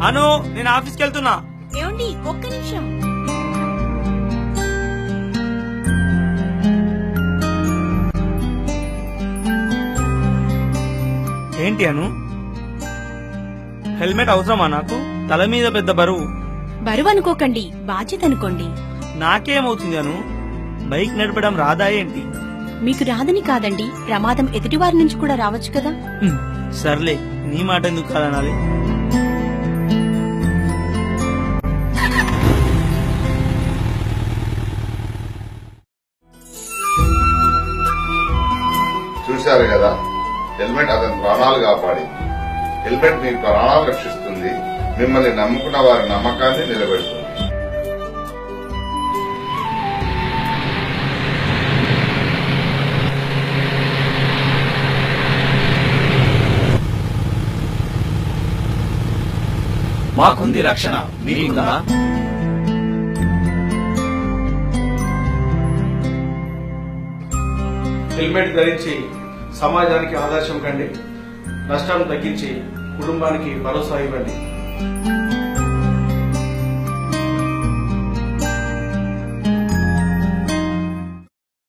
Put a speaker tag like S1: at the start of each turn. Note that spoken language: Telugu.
S1: అను, నేను ఆఫీస్కి వెళ్తున్నా.
S2: ఏమండి, ఒక్క నిమిషం.
S1: ఏంటి అను, హెల్మెట్ అవసరమా నాకు? తల మీద పెద్ద బరువు.
S2: బరువు అనుకోకండి, బాధ్యత అనుకోండి.
S1: నాకేమవుతుంది అను? బైక్ నడపడం రాదా ఏంటి?
S2: మీకు రాదని కాదండి, ప్రమాదం ఎదుటివారి నుంచి కూడా రావచ్చు కదా.
S1: సర్లే, నీ మాట ఎందుకు కాదనాలి?
S3: చూశారు కదా, హెల్మెట్ అతని ప్రాణాలు కాపాడింది. హెల్మెట్ మీ ప్రాణాలు రక్షిస్తుంది, మిమ్మల్ని నమ్ముకున్న వారి నమ్మకాన్ని నిలబెడుతుంది.
S4: మాకుంది రక్షణ, మీకుందా?
S5: హెల్మెట్ ధరించి సమాజానికి ఆదర్శం కండి. నష్టాన్ని తగ్గించి కుటుంబానికి భరోసా ఇవ్వండి.